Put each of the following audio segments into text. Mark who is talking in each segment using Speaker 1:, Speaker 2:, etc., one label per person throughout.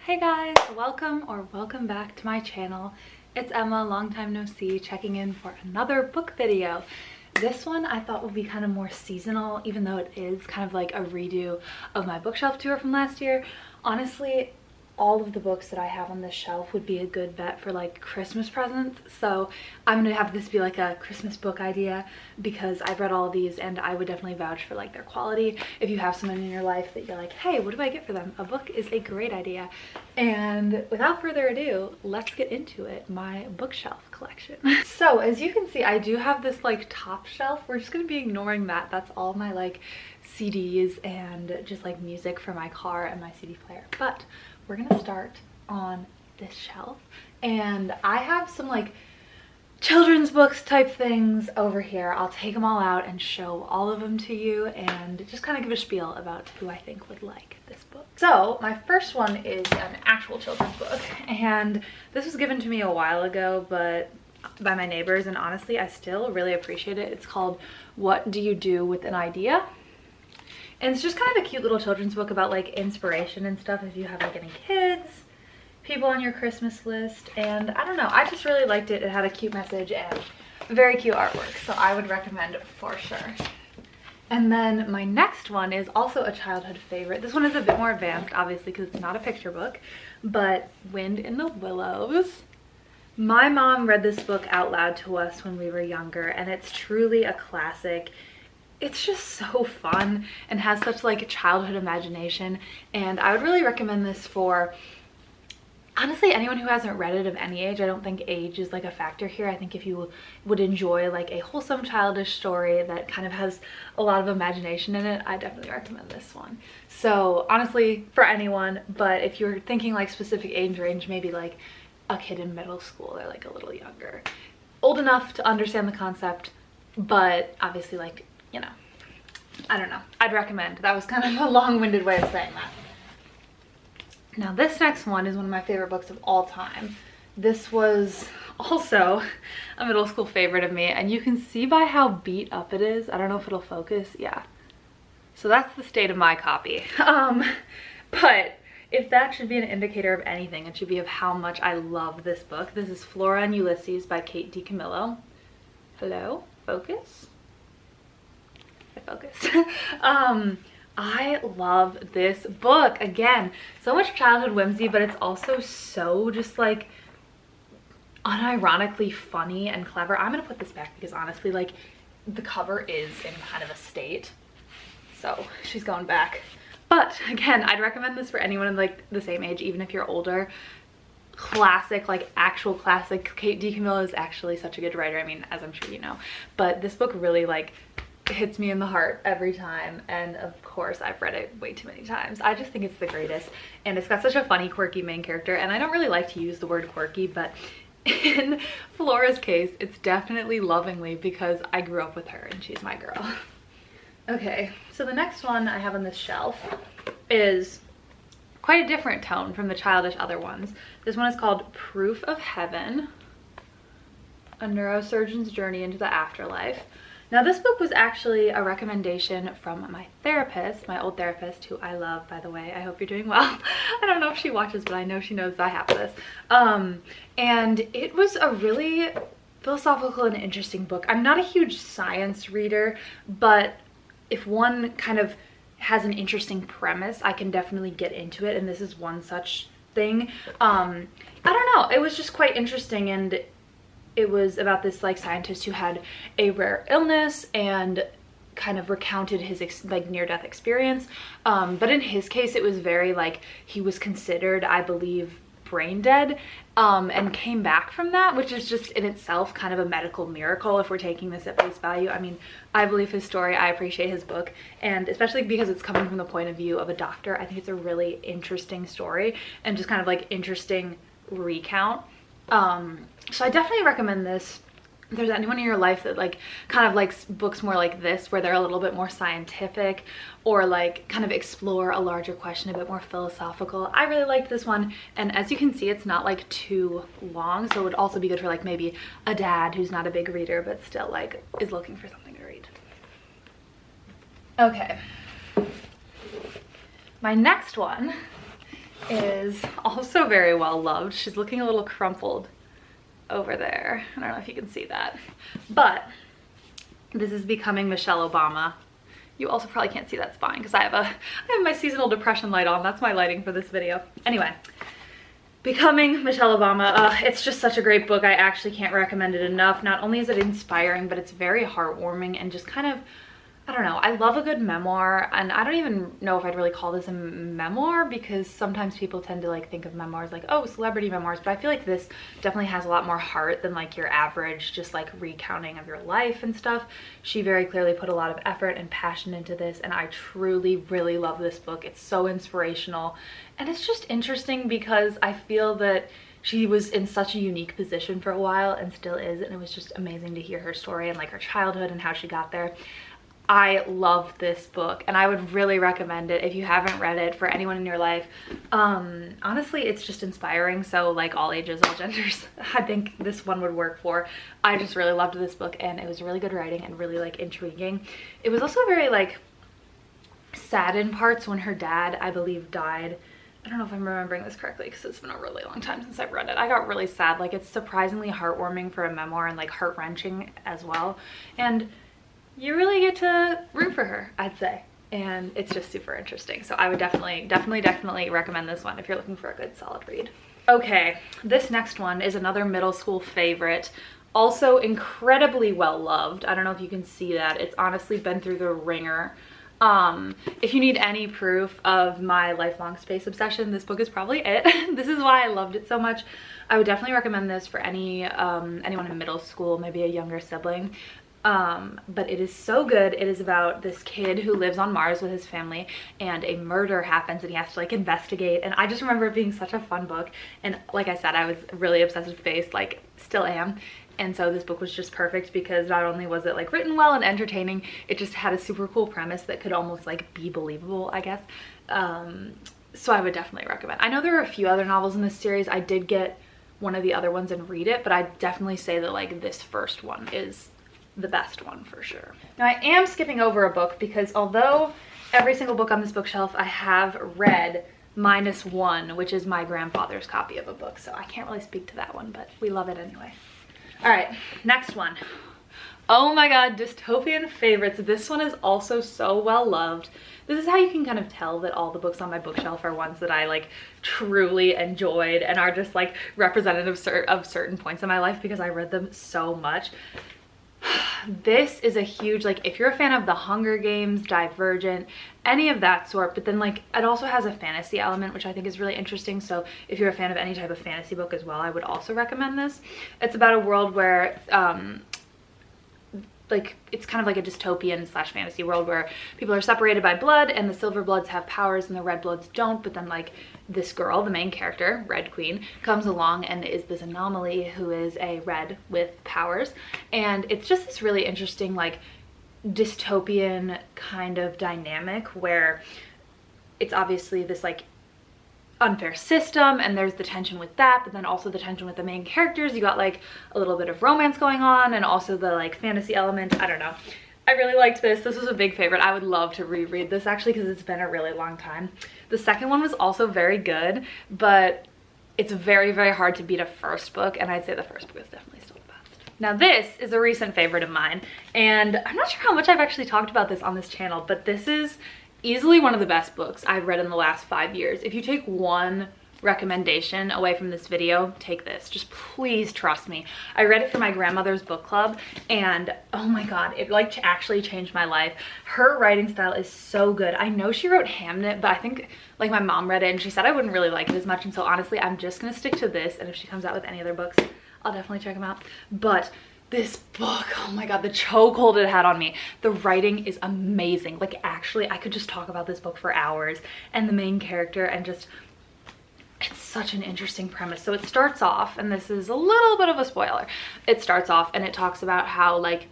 Speaker 1: Hey guys, welcome back to my channel. It's Emma, long time no see, checking in for another book video. This one I thought would be kind of more seasonal, even though it is kind of like a redo of my bookshelf tour from last year. Honestly, all of the books that I have on this shelf would be a good bet for like Christmas presents. So I'm gonna have this be like a Christmas book idea because I've read all of these and I would definitely vouch for like their quality. If you have someone in your life that you're like, hey, what do I get for them? A book is a great idea. And without further ado, let's get into it, my bookshelf collection. So as you can see, I do have this like top shelf. We're just gonna be ignoring that. That's all my like CDs and just like music for my car and my CD player. But we're gonna start on this shelf, and I have some like children's books type things over here. I'll take them all out and show all of them to you and just kind of give a spiel about who I think would like this book. So my first one is an actual children's book, and this was given to me a while ago but by my neighbors, and honestly I still really appreciate it. It's called What Do You Do with an Idea? And it's just kind of a cute little children's book about like inspiration and stuff if you have like any kids, people on your Christmas list. And I don't know, I just really liked it. It had a cute message and very cute artwork, so I would recommend it for sure. And then my next one is also a childhood favorite. This one is a bit more advanced, obviously, because it's not a picture book, but Wind in the Willows. My mom read this book out loud to us when we were younger, and it's truly a classic. It's just so fun and has such like a childhood imagination, and I would really recommend this for honestly anyone who hasn't read it of any age. I don't think age is like a factor here. I think if you would enjoy like a wholesome childish story that kind of has a lot of imagination in it, I definitely recommend this one. So honestly, for anyone, but if you're thinking like specific age range, maybe like a kid in middle school, they're like a little younger, old enough to understand the concept, but obviously like, you know, I don't know, I'd recommend. That was kind of a long-winded way of saying that. Now this next one is one of my favorite books of all time. This was also a middle school favorite of me, and you can see by how beat up it is. I don't know if it'll focus. Yeah, so that's the state of my copy. But if that should be an indicator of anything, it should be of how much I love this book. This is Flora and Ulysses by Kate DiCamillo. Hello, focus. Focus. I love this book. Again, so much childhood whimsy, but it's also so just like unironically funny and clever. I'm gonna put this back because honestly, like, the cover is in kind of a state, so she's going back. But again, I'd recommend this for anyone in like the same age, even if you're older. Classic, like actual classic. Kate DiCamillo is actually such a good writer, I mean, as I'm sure you know, but this book really like hits me in the heart every time, and of course I've read it way too many times. I just think it's the greatest, and it's got such a funny, quirky main character, and I don't really like to use the word quirky, but in Flora's case it's definitely lovingly because I grew up with her and she's my girl. Okay, so the next one I have on this shelf is quite a different tone from the childish other ones. This one is called Proof of Heaven, a neurosurgeon's journey into the afterlife. Now this book was actually a recommendation from my therapist, my old therapist, who I love, by the way. I hope you're doing well. I don't know if she watches, but I know she knows I have this. And it was a really philosophical and interesting book. I'm not a huge science reader, but if one kind of has an interesting premise, I can definitely get into it, and this is one such thing. I don't know, it was just quite interesting, and it was about this like scientist who had a rare illness and kind of recounted his like near-death experience, but in his case it was very like he was considered, I believe, brain dead, and came back from that, which is just in itself kind of a medical miracle if we're taking this at face value. I mean, I believe his story, I appreciate his book, and especially because it's coming from the point of view of a doctor, I think it's a really interesting story and just kind of like interesting recount. So I definitely recommend this. If there's anyone in your life that like kind of likes books more like this, where they're a little bit more scientific or like kind of explore a larger question, a bit more philosophical, I really liked this one. And as you can see, it's not like too long, so it would also be good for like maybe a dad who's not a big reader but still like is looking for something to read. Okay, my next one is also very well loved. She's looking a little crumpled over there. I don't know if you can see that, but this is Becoming Michelle Obama. You also probably can't see that spine because I have my seasonal depression light on. That's my lighting for this video. Anyway, Becoming Michelle Obama. It's just such a great book. I actually can't recommend it enough. Not only is it inspiring, but it's very heartwarming and just kind of, I don't know, I love a good memoir, and I don't even know if I'd really call this a memoir because sometimes people tend to like think of memoirs like, oh, celebrity memoirs, but I feel like this definitely has a lot more heart than like your average just like recounting of your life and stuff. She very clearly put a lot of effort and passion into this, and I truly really love this book. It's so inspirational, and it's just interesting because I feel that she was in such a unique position for a while and still is, and it was just amazing to hear her story and like her childhood and how she got there. I love this book and I would really recommend it if you haven't read it for anyone in your life. Honestly, it's just inspiring, so like all ages, all genders, I think this one would work for. I just really loved this book and it was really good writing and really like intriguing. It was also very like sad in parts when her dad, I believe, died. I don't know if I'm remembering this correctly because it's been a really long time since I've read it. I got really sad. Like, it's surprisingly heartwarming for a memoir and like heart-wrenching as well. And you really get to root for her, I'd say. And it's just super interesting. So I would definitely recommend this one if you're looking for a good solid read. Okay, this next one is another middle school favorite. Also incredibly well loved. I don't know if you can see that. It's honestly been through the ringer. If you need any proof of my lifelong space obsession, this book is probably it. This is why I loved it so much. I would definitely recommend this for anyone in middle school, maybe a younger sibling. But it is so good. It is about this kid who lives on Mars with his family, and a murder happens and he has to like investigate, and I just remember it being such a fun book. And like I said, I was really obsessed with space, like still am. And so this book was just perfect because not only was it like written well and entertaining, it just had a super cool premise that could almost like be believable, I guess. So I would definitely recommend. I know there are a few other novels in this series. I did get one of the other ones and read it, but I'd definitely say that like this first one is the best one for sure. Now I am skipping over a book because although every single book on this bookshelf I have read minus one, which is my grandfather's copy of a book, so I can't really speak to that one, but we love it anyway. All right, next one. Oh my god, dystopian favorites. This one is also so well loved. This is how you can kind of tell that all the books on my bookshelf are ones that I like truly enjoyed and are just like representative of certain points in my life because I read them so much. This is a huge, like, if you're a fan of the Hunger Games, Divergent, any of that sort, but then like it also has a fantasy element, which I think is really interesting. So if you're a fan of any type of fantasy book as well, I would also recommend this. It's about a world where like it's kind of like a dystopian slash fantasy world where people are separated by blood, and the silver bloods have powers and the red bloods don't. But then like this girl, the main character, Red Queen, comes along and is this anomaly who is a red with powers. And it's just this really interesting like dystopian kind of dynamic where it's obviously this like unfair system, and there's the tension with that, but then also the tension with the main characters. You got like a little bit of romance going on and also the like fantasy element. I don't know, I really liked this. This was a big favorite. I would love to reread this actually because it's been a really long time. The second one was also very good, but it's very hard to beat a first book, and I'd say the first book is definitely still the best. Now this is a recent favorite of mine, and I'm not sure how much I've actually talked about this on this channel, but this is easily one of the best books I've read in the last 5 years. If you take one recommendation away from this video, take this. Just please trust me. I read it for my grandmother's book club, and oh my god, it like actually changed my life. Her writing style is so good. I know she wrote Hamnet, but I think like my mom read it and she said I wouldn't really like it as much, and so honestly I'm just gonna stick to this, and if she comes out with any other books, I'll definitely check them out. But this book, oh my god, the chokehold it had on me. The writing is amazing. Like actually I could just talk about this book for hours, and the main character, and just it's such an interesting premise. So it starts off, and this is a little bit of a spoiler, it starts off and it talks about how like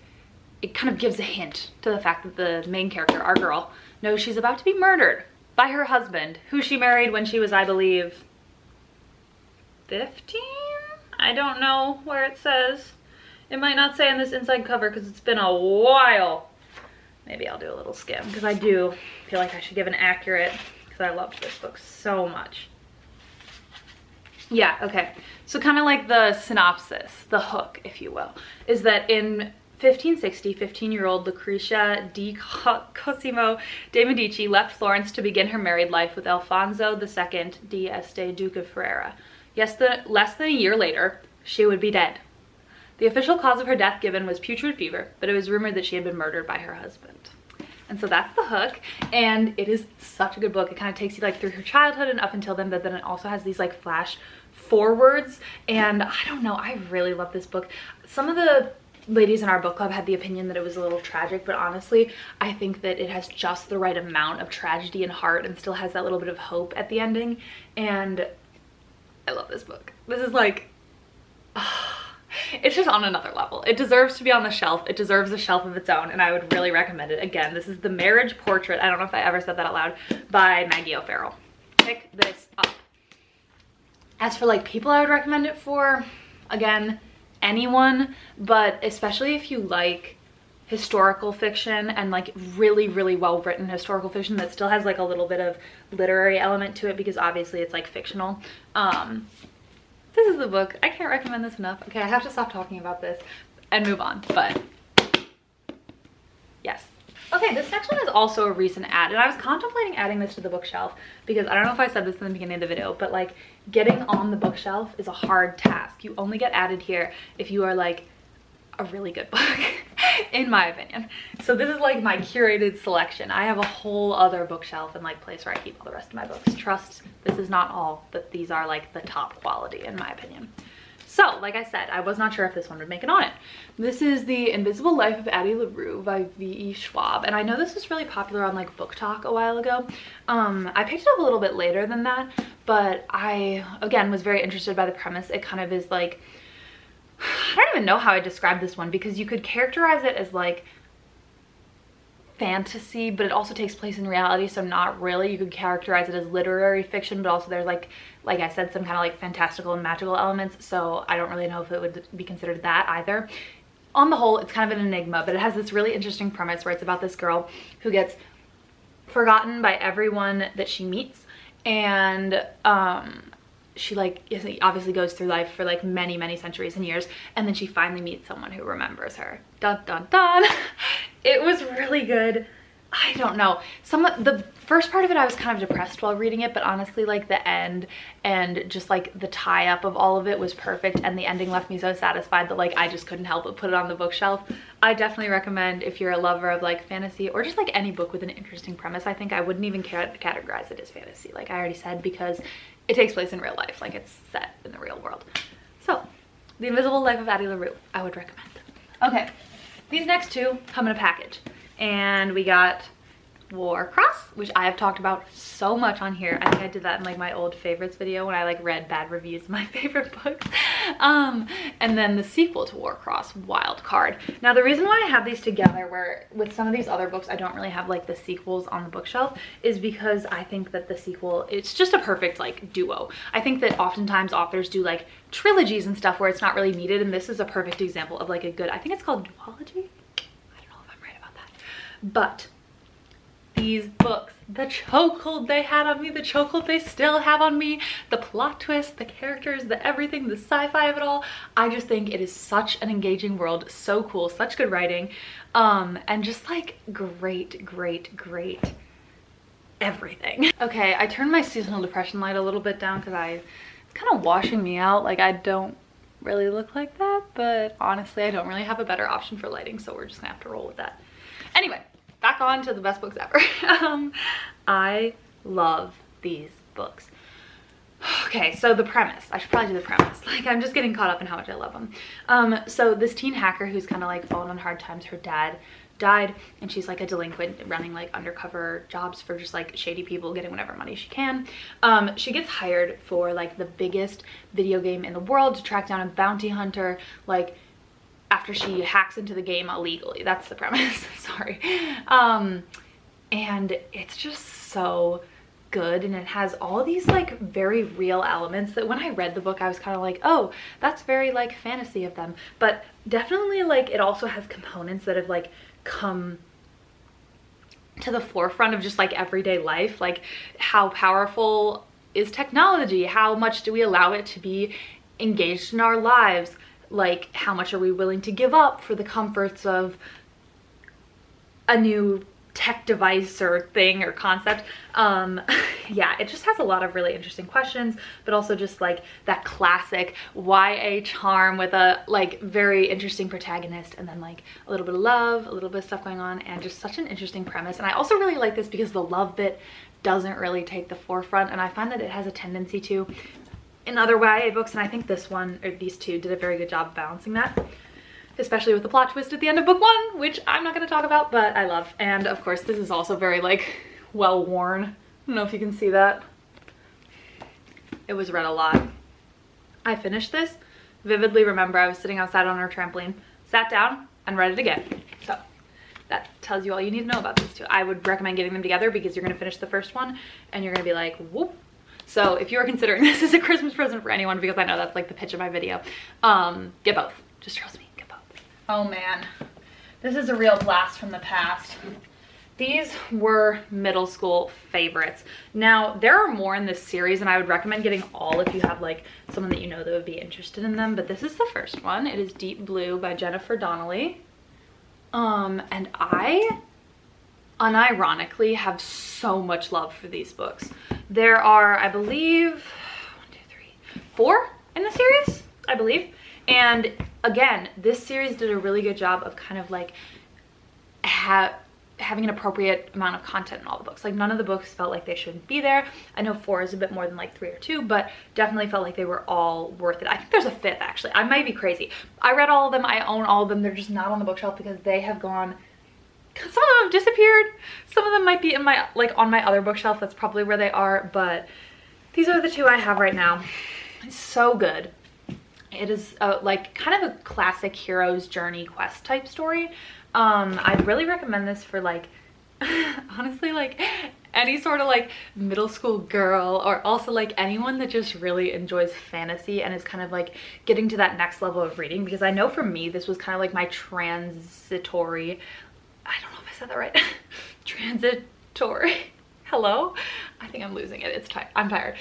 Speaker 1: it kind of gives a hint to the fact that the main character, our girl, knows she's about to be murdered by her husband, who she married when she was, I believe, 15? I don't know where it says. It might not say on this inside cover because it's been a while. Maybe I'll do a little skim because I do feel like I should give an accurate, because I loved this book so much. Yeah, okay. So kind of like the synopsis, the hook, if you will, is that in 1560, 15-year-old Lucretia di Cosimo de' Medici left Florence to begin her married life with Alfonso II di Este, Duke of Ferrara. Yes, less than a year later, she would be dead. The official cause of her death given was putrid fever, but it was rumored that she had been murdered by her husband. And so that's the hook, and it is such a good book. It kind of takes you like through her childhood and up until then, but then it also has these like flash forwards, and I don't know, I really love this book. Some of the ladies in our book club had the opinion that it was a little tragic, but honestly, I think that it has just the right amount of tragedy and heart and still has that little bit of hope at the ending, and I love this book. This is like, it's just on another level. It deserves to be on the shelf. It deserves a shelf of its own, and I would really recommend it. Again, this is The Marriage Portrait, I don't know if I ever said that out loud, by Maggie O'Farrell. Pick this up. As for like people I would recommend it for, again, anyone, but especially if you like historical fiction and like really, really well written historical fiction that still has like a little bit of literary element to it, because obviously it's like fictional. This is the book. I can't recommend this enough. Okay, I have to stop talking about this and move on, but yes. Okay, this next one is also a recent add, and I was contemplating adding this to the bookshelf because I don't know if I said this in the beginning of the video, but like getting on the bookshelf is a hard task. You only get added here if you are like a really good book, in my opinion. So this is like my curated selection. I have a whole other bookshelf and like place where I keep all the rest of my books. Trust, this is not all, but these are like the top quality in my opinion. So, like I said, I was not sure if this one would make it on it. This is The Invisible Life of Addie LaRue by V.E. Schwab. And I know this was really popular on like Book Talk a while ago. I picked it up a little bit later than that, but I, again, was very interested by the premise. It kind of is like, I don't even know how I describe this one, because you could characterize it as like fantasy, but it also takes place in reality, so not really. You could characterize it as literary fiction, but also there's like I said, some kind of like fantastical and magical elements, so I don't really know if it would be considered that either. On the whole, it's kind of an enigma, but it has this really interesting premise where it's about this girl who gets forgotten by everyone that she meets, and she like obviously goes through life for like many centuries and years, and then she finally meets someone who remembers her. Dun dun dun. It was really good. I don't know, the first part of it I was kind of depressed while reading it, but honestly like the end and just like the tie-up of all of it was perfect, and the ending left me so satisfied that like I just couldn't help but put it on the bookshelf. I definitely recommend if you're a lover of like fantasy or just like any book with an interesting premise. I think I wouldn't even categorize it as fantasy, like I already said, because it takes place in real life, like it's set in the real world. So, The Invisible Life of Addie LaRue, I would recommend. Okay, these next two come in a package, and we got Warcross, which I have talked about so much on here. I think I did that in like my old favorites video when I like read bad reviews of my favorite books. And then the sequel to Warcross, Wild Card. Now the reason why I have these together, where with some of these other books I don't really have like the sequels on the bookshelf, is because I think that the sequel, it's just a perfect like duo. I think that oftentimes authors do like trilogies and stuff where it's not really needed, and this is a perfect example of like a good, I think it's called duology. I don't know if I'm right about that, but these books, the chokehold they had on me, the chokehold they still have on me, the plot twist, the characters, the everything, the sci-fi of it all. I just think it is such an engaging world, so cool, such good writing, and just like great everything. Okay, I turned my seasonal depression light a little bit down because it's kind of washing me out. Like I don't really look like that, but honestly I don't really have a better option for lighting, so we're just gonna have to roll with that. Anyway, back on to the best books ever. I love these books. Okay, so the premise, I should probably do the premise. Like I'm just getting caught up in how much I love them. So this teen hacker who's kind of like fallen on hard times, her dad died, and she's like a delinquent running like undercover jobs for just like shady people, getting whatever money she can. She gets hired for like the biggest video game in the world to track down a bounty hunter, like after she hacks into the game illegally. That's the premise. Sorry. And it's just so good, and it has all these like very real elements that when I read the book I was kind of like, oh, that's very like fantasy of them, but definitely like it also has components that have like come to the forefront of just like everyday life, like how powerful is technology? How much do we allow it to be engaged in our lives? Like, how much are we willing to give up for the comforts of a new tech device or thing or concept? Yeah, it just has a lot of really interesting questions, but also just like that classic YA charm with a like very interesting protagonist, and then like a little bit of love, a little bit of stuff going on, and just such an interesting premise. And I also really like this because the love bit doesn't really take the forefront, and I find that it has a tendency to in other YA books, and I think this one, or these two, did a very good job balancing that, especially with the plot twist at the end of book one, which I'm not going to talk about, but I love. And of course, this is also very like well worn. I don't know if you can see that. It was read a lot. I finished this, vividly remember I was sitting outside on our trampoline, sat down and read it again. So that tells you all you need to know about these two. I would recommend getting them together because you're going to finish the first one and you're going to be like, whoop. So if you're considering this as a Christmas present for anyone, because I know that's like the pitch of my video, get both. Just trust me, get both. Oh man, this is a real blast from the past. These were middle school favorites. Now, there are more in this series, and I would recommend getting all if you have like someone that you know that would be interested in them, but this is the first one. It is Deep Blue by Jennifer Donnelly. And I unironically have so much love for these books. There are, I believe, 1, 2, 3, 4 in the series, I believe. And again, this series did a really good job of kind of like having an appropriate amount of content in all the books. Like none of the books felt like they shouldn't be there. I know 4 is a bit more than like 3 or 2, but definitely felt like they were all worth it. I think there's a 5th actually. I might be crazy. I read all of them, I own all of them. They're just not on the bookshelf because they have gone, some of them have disappeared. Some of them might be in my, like on my other bookshelf. That's probably where they are, but these are the 2 I have right now. It's so good. It is like kind of a classic hero's journey quest type story. I'd really recommend this for like, honestly, like any sort of like middle school girl, or also like anyone that just really enjoys fantasy and is kind of like getting to that next level of reading. Because I know for me, this was kind of like my transitory, I don't know if I said that right, transitory, hello? I think I'm losing it, it's tired, I'm tired.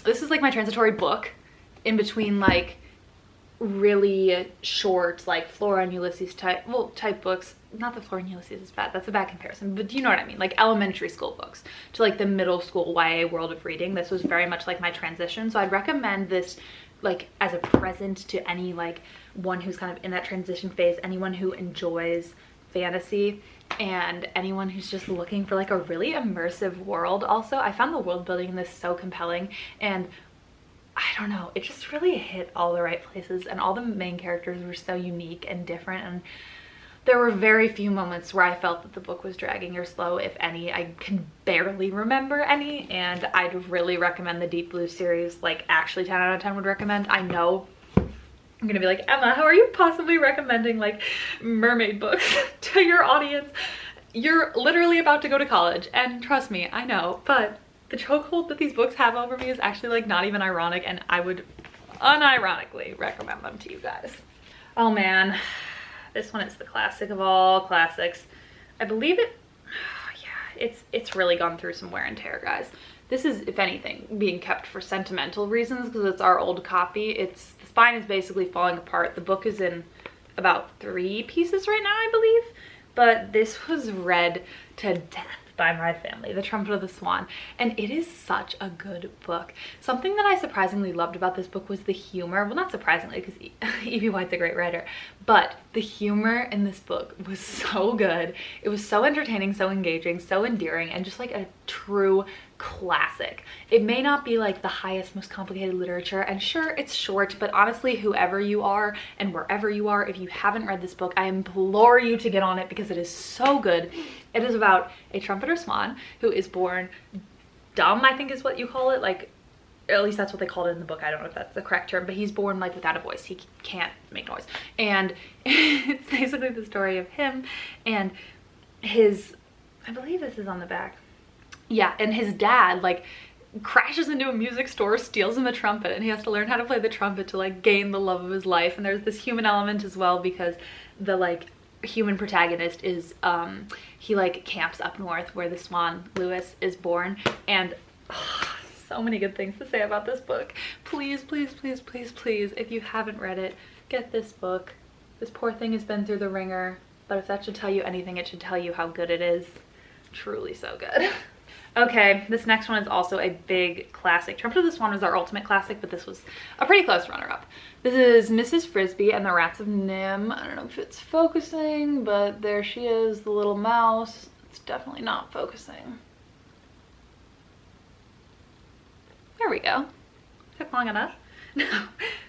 Speaker 1: This is like my transitory book in between like really short like Flora and Ulysses type books. Not that Flora and Ulysses is bad, that's a bad comparison, but you know what I mean, like elementary school books to like the middle school YA world of reading. This was very much like my transition, so I'd recommend this like as a present to any like one who's kind of in that transition phase, anyone who enjoys fantasy, and anyone who's just looking for like a really immersive world. Also, I found the world building in this so compelling, and I don't know, it just really hit all the right places, and all the main characters were so unique and different, and there were very few moments where I felt that the book was dragging or slow, if any. I can barely remember any, and I'd really recommend the Deep Blue series. Like actually 10 out of 10 would recommend. I know I'm gonna be like, Emma, how are you possibly recommending like mermaid books to your audience? You're literally about to go to college, and trust me, I know, but the chokehold that these books have over me is actually like not even ironic, and I would unironically recommend them to you guys. Oh man, this one is the classic of all classics. I believe it, yeah, it's really gone through some wear and tear, guys. This is, if anything, being kept for sentimental reasons because it's our old copy. The spine is basically falling apart. The book is in about 3 pieces right now, I believe, but this was read to death by my family, The Trumpet of the Swan, and it is such a good book. Something that I surprisingly loved about this book was the humor. Well, not surprisingly, because E.B. White's a great writer, but the humor in this book was so good. It was so entertaining, so engaging, so endearing, and just like a true classic. It may not be like the highest, most complicated literature, and sure, it's short, but honestly, whoever you are and wherever you are, if you haven't read this book, I implore you to get on it because it is so good. It is about a trumpeter swan who is born dumb, I think is what you call it, like at least that's what they called it in the book. I don't know if that's the correct term, but he's born like without a voice. He can't make noise, and it's basically the story of him and his, I believe this is on the back, yeah, and his dad like crashes into a music store, steals him a trumpet, and he has to learn how to play the trumpet to like gain the love of his life. And there's this human element as well because the like human protagonist is he like camps up north where the swan Lewis is born, and so many good things to say about this book. Please, please, please, please, please, if you haven't read it, get this book. This poor thing has been through the ringer, but if that should tell you anything, it should tell you how good it is. Truly so good. Okay, this next one is also a big classic. Trump to the Swan was our ultimate classic, but this was a pretty close runner-up. This is Mrs. Frisbee and the Rats of Nim. I don't know if it's focusing, but there she is, the little mouse. It's definitely not focusing. There we go. Took long enough. No,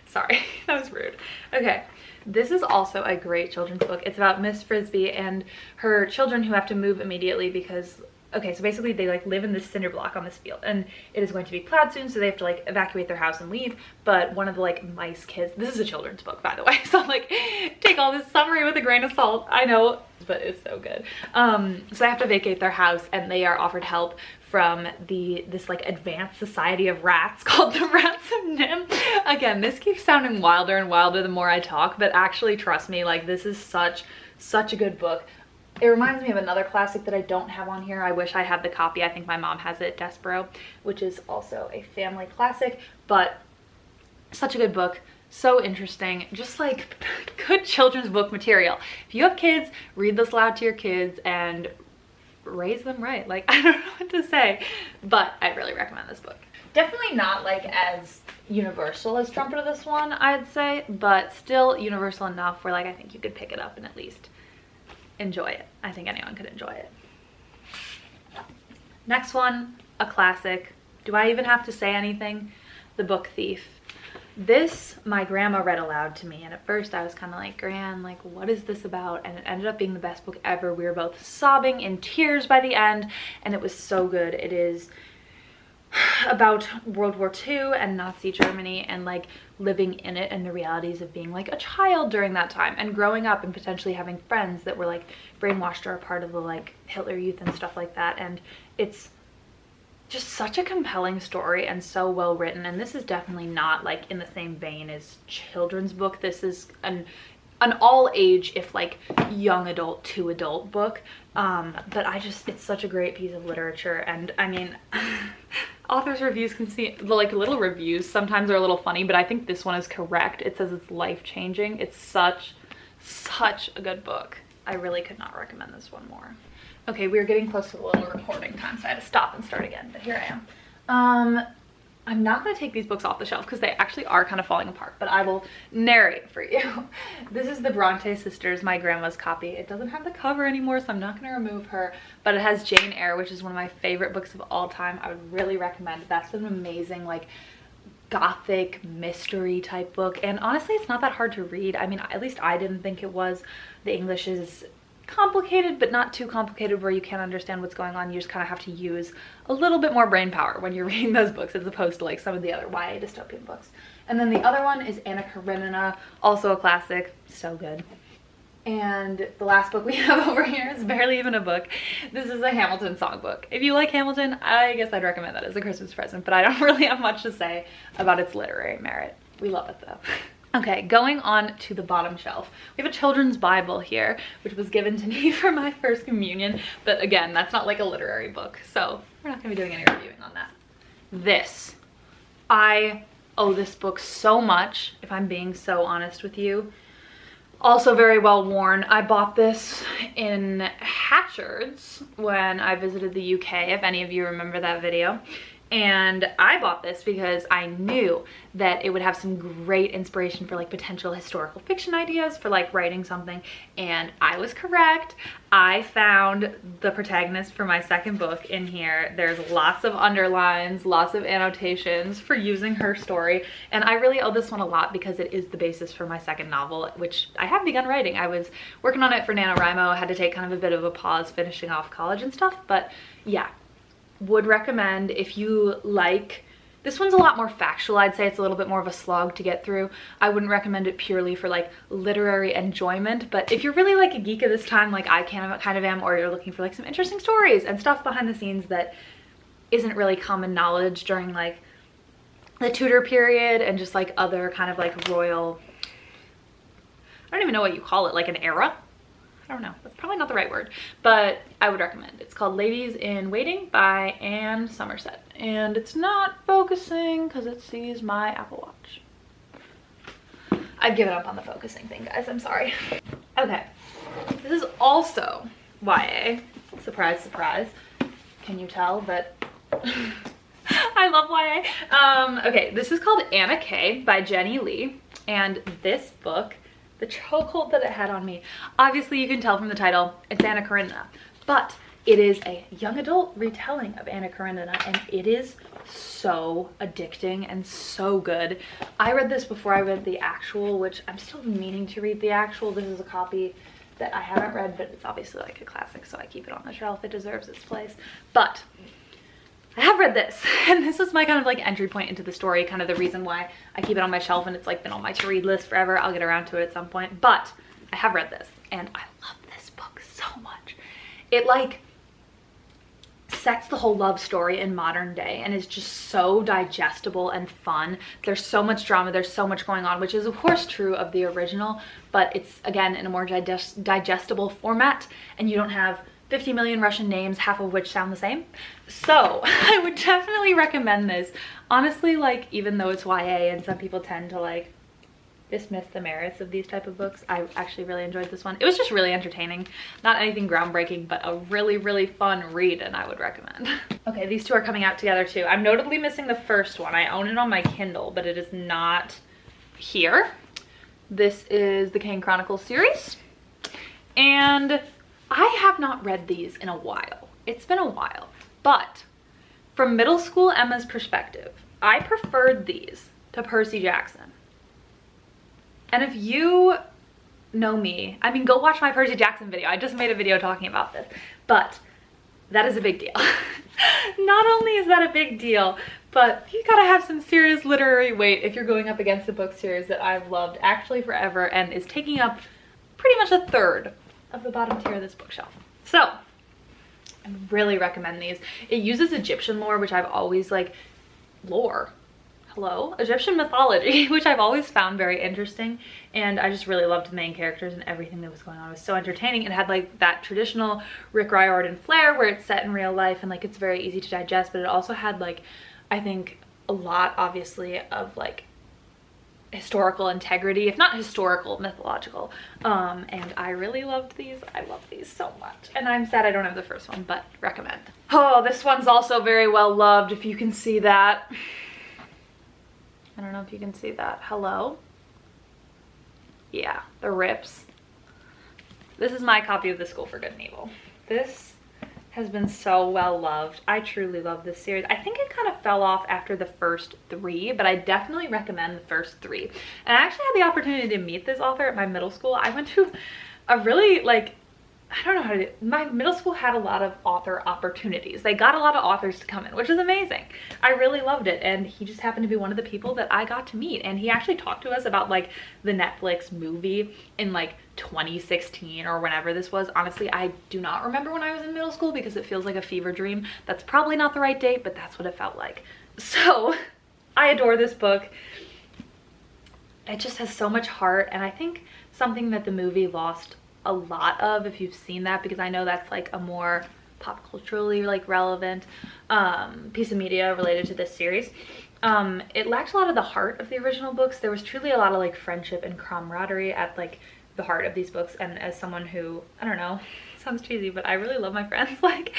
Speaker 1: sorry, that was rude. Okay, this is also a great children's book. It's about Miss Frisbee and her children who have to move immediately because, okay, so basically they like live in this cinder block on this field and it is going to be plowed soon, so they have to like evacuate their house and leave. But one of the like mice kids, this is a children's book by the way, so like take all this summary with a grain of salt, I know, but it's so good. So they have to vacate their house and they are offered help from this like advanced society of rats called the Rats of Nim. Again, this keeps sounding wilder and wilder the more I talk, but actually trust me, like this is such a good book. It reminds me of another classic that I don't have on here. I wish I had the copy. I think my mom has it, Despero, which is also a family classic, but such a good book. So interesting, just like good children's book material. If you have kids, read this aloud to your kids and raise them right. Like, I don't know what to say, but I really recommend this book. Definitely not like as universal as Trumpet of the Swan, I'd say, but still universal enough where like I think you could pick it up and at least enjoy it. I think anyone could enjoy it. Next one, a classic. Do I even have to say anything? The Book Thief. This my grandma read aloud to me, and at first I was kind of like, Gran, like what is this about? And it ended up being the best book ever. We were both sobbing in tears by the end, and it was so good. It is about World War II and Nazi Germany and like living in it and the realities of being like a child during that time and growing up and potentially having friends that were like brainwashed or a part of the like Hitler Youth and stuff like that. And it's just such a compelling story and so well written. And this is definitely not like in the same vein as children's book. This is an all age, if like young adult to adult book. But it's such a great piece of literature. And I mean, authors' reviews can see like little reviews sometimes are a little funny, but I think this one is correct. It says it's life-changing. It's such a good book. I really could not recommend this one more. Okay, we were getting close to the little recording time, so I had to stop and start again, but here I am. I'm not going to take these books off the shelf because they actually are kind of falling apart, but I will narrate for you. This is the Bronte sisters, my grandma's copy. It doesn't have the cover anymore, so I'm not going to remove her, but it has Jane Eyre, which is one of my favorite books of all time. I would really recommend it. That's an amazing, like, gothic mystery type book, and honestly, it's not that hard to read. I mean, at least I didn't think it was. The English is complicated, but not too complicated where you can't understand what's going on. You just kind of have to use a little bit more brain power when you're reading those books as opposed to like some of the other YA dystopian books. And then the other one is Anna Karenina, also a classic, so good. And the last book we have over here is barely even a book. This is a Hamilton songbook. If you like Hamilton, I guess I'd recommend that as a Christmas present, but I don't really have much to say about its literary merit. We love it though. Okay, going on to the bottom shelf. We have a children's Bible here, which was given to me for my first communion, but again, that's not like a literary book, so we're not gonna be doing any reviewing on that. I owe this book so much, if I'm being so honest with you. Also very well worn. I bought this in Hatchards when I visited the UK, if any of you remember that video. And I bought this because I knew that it would have some great inspiration for like potential historical fiction ideas for like writing something. And I was correct. I found the protagonist for my second book in here. There's lots of underlines, lots of annotations for using her story. And I really owe this one a lot because it is the basis for my second novel, which I have begun writing. I was working on it for NaNoWriMo. I had to take kind of a bit of a pause finishing off college and stuff, but yeah. Would recommend if you like. This one's a lot more factual. I'd say it's a little bit more of a slog to get through. I wouldn't recommend it purely for like literary enjoyment, but if you're really like a geek of this time like I kind of am, or you're looking for like some interesting stories and stuff behind the scenes that isn't really common knowledge during like the Tudor period and just like other kind of like royal, I don't even know what you call it, like an era? I don't know, that's probably not the right word, but I would recommend. It's called Ladies in Waiting by Anne Somerset. and it's not focusing because it sees my Apple Watch. I've given up on the focusing thing, guys. I'm sorry. Okay, this is also YA. Surprise, surprise. Can you tell that I love YA? Okay, this is called Anna K by Jenny Lee, and this book, the chokehold that it had on me, obviously you can tell from the title, it's Anna Karenina, but it is a young adult retelling of Anna Karenina, and it is so addicting and so good. I read this before I read the actual, which I'm still meaning to read the actual. This is a copy that I haven't read, but it's obviously like a classic, so I keep it on the shelf. It deserves its place. But I have read this, and this was my kind of like entry point into the story, kind of the reason why I keep it on my shelf, and it's like been on my to-read list forever. I'll get around to it at some point, but I have read this, and I love this book so much. It like sets the whole love story in modern day and is just so digestible and fun. There's so much drama, there's so much going on, which is of course true of the original, but it's again in a more digestible format, and you don't have 50 million Russian names, half of which sound the same. So I would definitely recommend this. Honestly, like, even though it's YA and some people tend to like dismiss the merits of these type of books, I actually really enjoyed this one. It was just really entertaining. Not anything groundbreaking, but a really, really fun read, and I would recommend. Okay, these two are coming out together too. I'm notably missing the first one. I own it on my Kindle, but it is not here. This is the Kane Chronicles series, and I have not read these in a while. It's been a while, but from middle school Emma's perspective, I preferred these to Percy Jackson. And if you know me, I mean, go watch my Percy Jackson video. I just made a video talking about this, but that is a big deal. Not only is that a big deal, but you gotta have some serious literary weight if you're going up against a book series that I've loved actually forever and is taking up pretty much a third of the bottom tier of this bookshelf. So I really recommend these. It uses Egyptian lore, which I've always like, Egyptian mythology, which I've always found very interesting, and I just really loved the main characters and everything that was going on. It was so entertaining. It had like that traditional Rick Riordan flair where it's set in real life and like it's very easy to digest, but it also had like, I think, a lot obviously of like historical integrity, if not historical, mythological, and I really loved these. I love these so much, and I'm sad I don't have the first one, but recommend. Oh, this one's also very well loved, if you can see that. I don't know if you can see that. Hello? Yeah, the rips. This is my copy of The School for Good and Evil. This has been so well loved. I truly love this series. I think it kind of fell off after the first three, but I definitely recommend the first three. And I actually had the opportunity to meet this author at my middle school. I went to a really like, I don't know how to do. My middle school had a lot of author opportunities. They got a lot of authors to come in, which is amazing. I really loved it, and he just happened to be one of the people that I got to meet, and he actually talked to us about like the Netflix movie in like 2016 or whenever this was. Honestly, I do not remember when I was in middle school because it feels like a fever dream. That's probably not the right date, but that's what it felt like. So I adore this book. It just has so much heart, and I think something that the movie lost a lot of, if you've seen that, because I know that's like a more pop culturally like relevant piece of media related to this series. It lacked a lot of the heart of the original books. There was truly a lot of like friendship and camaraderie at like the heart of these books, and as someone who, I don't know, sounds cheesy, but I really love my friends. Like,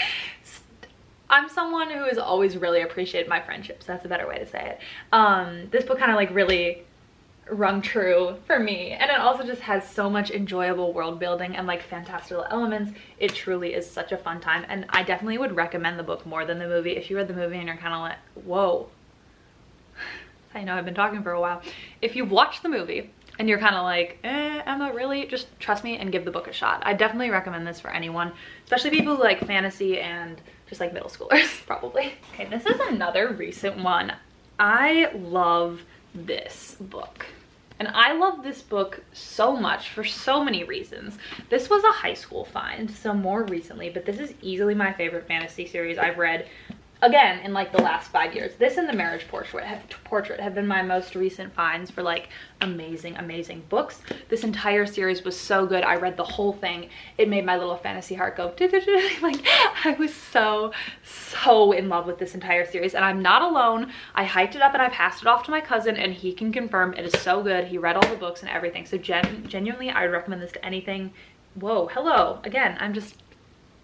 Speaker 1: I'm someone who has always really appreciated my friendships. That's a better way to say it. This book kind of like really rung true for me, and it also just has so much enjoyable world building and like fantastical elements. It truly is such a fun time, and I definitely would recommend the book more than the movie. If you read the movie and you're kind of like, whoa, I know I've been talking for a while. If you've watched the movie and you're kind of like, Emma, really? Just trust me and give the book a shot. I definitely recommend this for anyone, especially people who like fantasy and just like middle schoolers, probably. Okay, this is another recent one. I love this book, and I love this book so much for so many reasons. This was a high school find, so more recently, but this is easily my favorite fantasy series I've read again, in like the last 5 years. This and The Marriage Portrait have been my most recent finds for like amazing books. This entire series was so good. I read the whole thing. It made my little fantasy heart go like, I was so in love with this entire series, and I'm not alone. I hyped it up and I passed it off to my cousin, and he can confirm it is so good. He read all the books and everything. So genuinely, I would recommend this to anything. Whoa, hello again.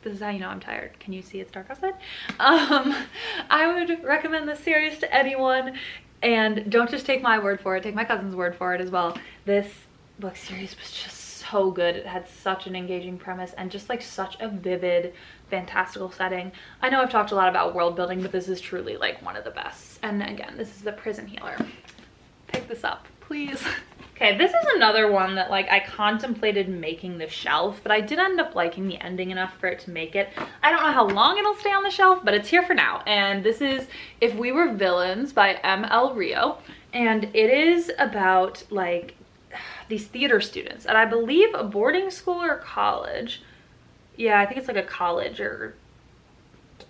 Speaker 1: This is how you know I'm tired. Can you see it's dark outside? I would recommend this series to anyone, and don't just take my word for it, take my cousin's word for it as well. This book series was just so good. It had such an engaging premise and just like such a vivid, fantastical setting. I know I've talked a lot about world building, but this is truly like one of the best. And again, this is The Prison Healer. Pick this up, please. Okay, this is another one that like I contemplated making the shelf, but I did end up liking the ending enough for it to make it. I don't know how long it'll stay on the shelf, but it's here for now. And this is If We Were Villains by M.L. Rio. And it is about like these theater students at, I believe, a boarding school or college. Yeah, I think it's like a college or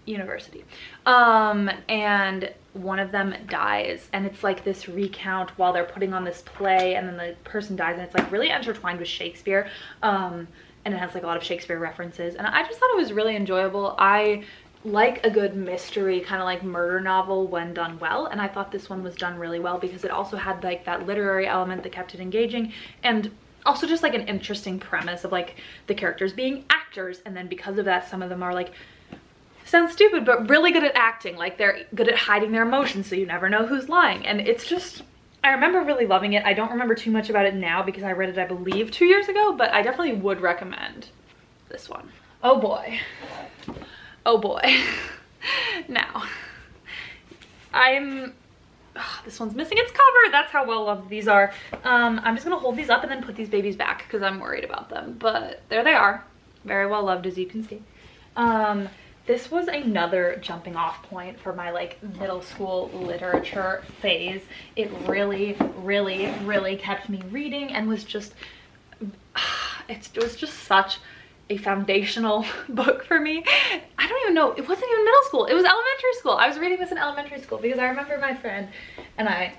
Speaker 1: university. And one of them dies, and it's like this recount while they're putting on this play, and then the person dies, and it's like really intertwined with Shakespeare, and it has like a lot of Shakespeare references, and I just thought it was really enjoyable. I like a good mystery kind of like murder novel when done well, and I thought this one was done really well because it also had like that literary element that kept it engaging, and also just like an interesting premise of like the characters being actors, and then because of that some of them are like, sounds stupid, but really good at acting. Like they're good at hiding their emotions, so you never know who's lying. And it's just, I remember really loving it. I don't remember too much about it now because I read it, I believe, 2 years ago, but I definitely would recommend this one. Oh boy. Oh boy. Now, this one's missing its cover. That's how well loved these are. I'm just gonna hold these up and then put these babies back because I'm worried about them, but there they are. Very well loved, as you can see. This was another jumping off point for my like middle school literature phase. It really kept me reading and was just, it was just such a foundational book for me. I don't even know, it wasn't even middle school, it was elementary school. I was reading this in elementary school because I remember my friend and I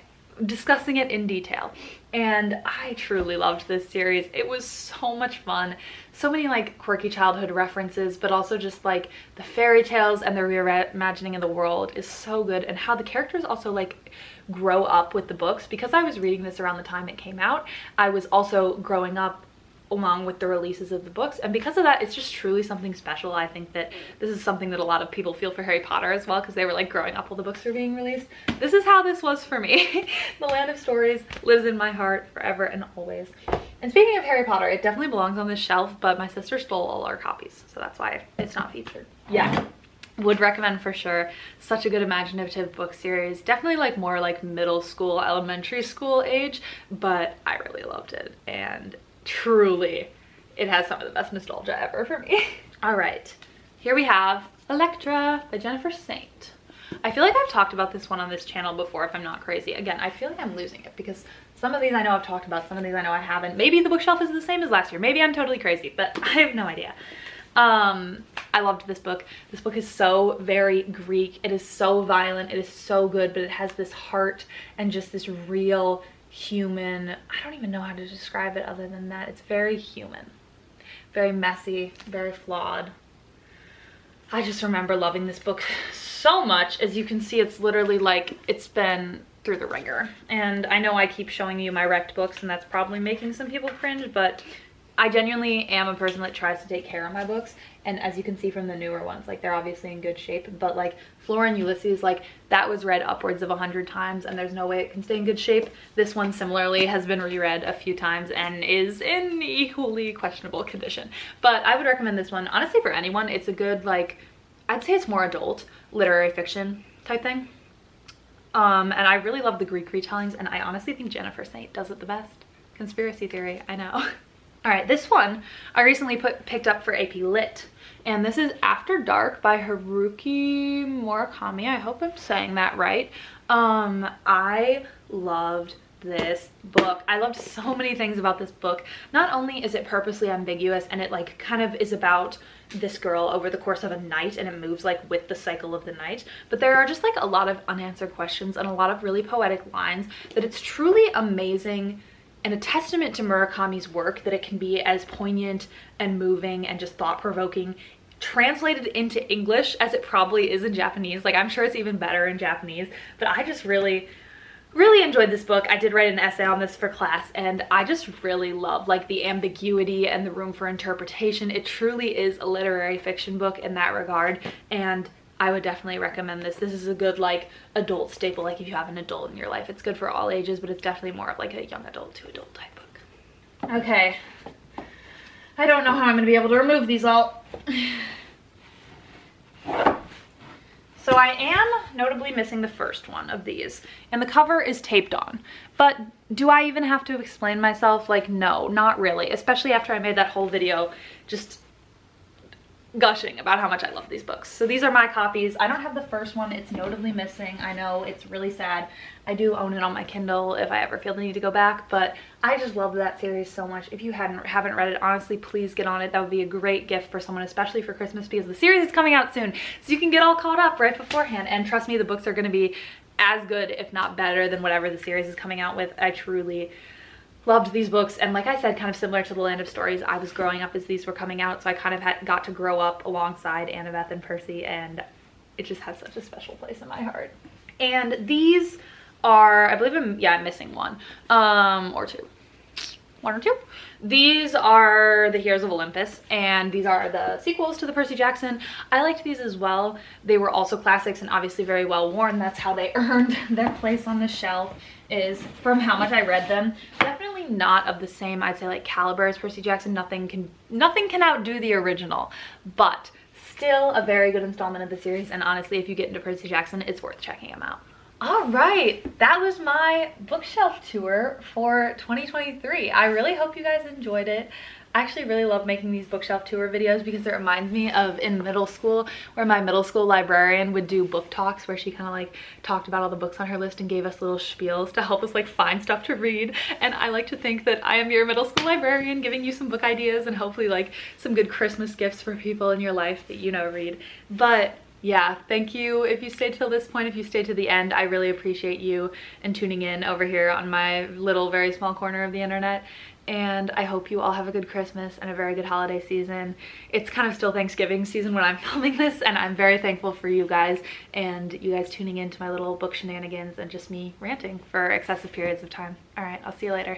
Speaker 1: discussing it in detail, and I truly loved this series. It was so much fun. So many like quirky childhood references, but also just like the fairy tales and the reimagining of the world is so good, and how the characters also like grow up with the books. Because I was reading this around the time it came out, I was also growing up along with the releases of the books, and because of that, it's just truly something special. I think that this is something that a lot of people feel for Harry Potter as well, because they were like growing up while the books were being released. This is how this was for me. The Land of Stories lives in my heart forever and always. And speaking of Harry Potter, it definitely belongs on this shelf, but my sister stole all our copies, so that's why it's not featured. Yeah, would recommend for sure. Such a good imaginative book series. Definitely like more like middle school, elementary school age, but I really loved it, and truly it has some of the best nostalgia ever for me. All right, here we have Electra by Jennifer Saint. I feel like I've talked about this one on this channel before, if I'm not crazy. Again, I feel like I'm losing it because some of these I know I've talked about, some of these I know I haven't. Maybe the bookshelf is the same as last year, maybe I'm totally crazy, but I have no idea. I loved this book. This book is so very Greek. It is so violent, it is so good, but it has this heart and just this real human, I don't even know how to describe it other than that. It's very human, very messy, very flawed. I just remember loving this book so much. As you can see, it's literally like it's been through the ringer, and I know I keep showing you my wrecked books, and that's probably making some people cringe, but I genuinely am a person that tries to take care of my books. And as you can see from the newer ones, like they're obviously in good shape, but like Flora and Ulysses, like that was read upwards of 100 times and there's no way it can stay in good shape. This one similarly has been reread a few times and is in equally questionable condition. But I would recommend this one honestly for anyone. It's a good, like, I'd say it's more adult literary fiction type thing. And I really love the Greek retellings, and I honestly think Jennifer Saint does it the best. Conspiracy theory, I know. All right, this one I recently picked up for AP Lit, and this is After Dark by Haruki Murakami. I hope I'm saying that right. I loved this book. I loved so many things about this book. Not only is it purposely ambiguous and it like kind of is about this girl over the course of a night and it moves like with the cycle of the night, but there are just like a lot of unanswered questions and a lot of really poetic lines that it's truly amazing and a testament to Murakami's work that it can be as poignant and moving and just thought-provoking translated into English as it probably is in Japanese. Like, I'm sure it's even better in Japanese, but I just really enjoyed this book. I did write an essay on this for class and I just really love like the ambiguity and the room for interpretation. It truly is a literary fiction book in that regard, and I would definitely recommend this. This is a good like adult staple, like if you have an adult in your life. It's good for all ages, but it's definitely more of like a young adult to adult type book. Okay, I don't know how I'm gonna be able to remove these all. So I am notably missing the first one of these, and the cover is taped on. But do I even have to explain myself? Like, no, not really, especially after I made that whole video just gushing about how much I love these books. So these are my copies. I don't have the first one. It's notably missing. I know, it's really sad. I do own it on my Kindle if I ever feel the need to go back, but I just love that series so much. If you haven't read it, honestly, please get on it. That would be a great gift for someone, especially for Christmas, because the series is coming out soon, so you can get all caught up right beforehand. And trust me, the books are going to be as good, if not better, than whatever the series is coming out with. I truly loved these books, and like I said, kind of similar to The Land of Stories, I was growing up as these were coming out, so I kind of got to grow up alongside Annabeth and Percy, and it just has such a special place in my heart. And these are, I believe I'm missing one or two. One or two. These are the Heroes of Olympus, and these are the sequels to the Percy Jackson. I liked these as well. They were also classics and obviously very well worn. That's how they earned their place on the shelf, is from how much I read them. Definitely not of the same, I'd say, like caliber as Percy Jackson. Nothing can outdo the original, but still a very good installment of the series. And honestly, if you get into Percy Jackson, it's worth checking them out. All right, that was my bookshelf tour for 2023. I really hope you guys enjoyed it. I actually really love making these bookshelf tour videos because it reminds me of in middle school where my middle school librarian would do book talks where she kind of like talked about all the books on her list and gave us little spiels to help us like find stuff to read. And I like to think that I am your middle school librarian, giving you some book ideas and hopefully like some good Christmas gifts for people in your life that you know read. But yeah, thank you if you stayed till this point. If you stayed to the end, I really appreciate you and tuning in over here on my little very small corner of the internet. And I hope you all have a good Christmas and a very good holiday season. It's kind of still Thanksgiving season when I'm filming this, and I'm very thankful for you guys and you guys tuning in to my little book shenanigans and just me ranting for excessive periods of time. All right, I'll see you later.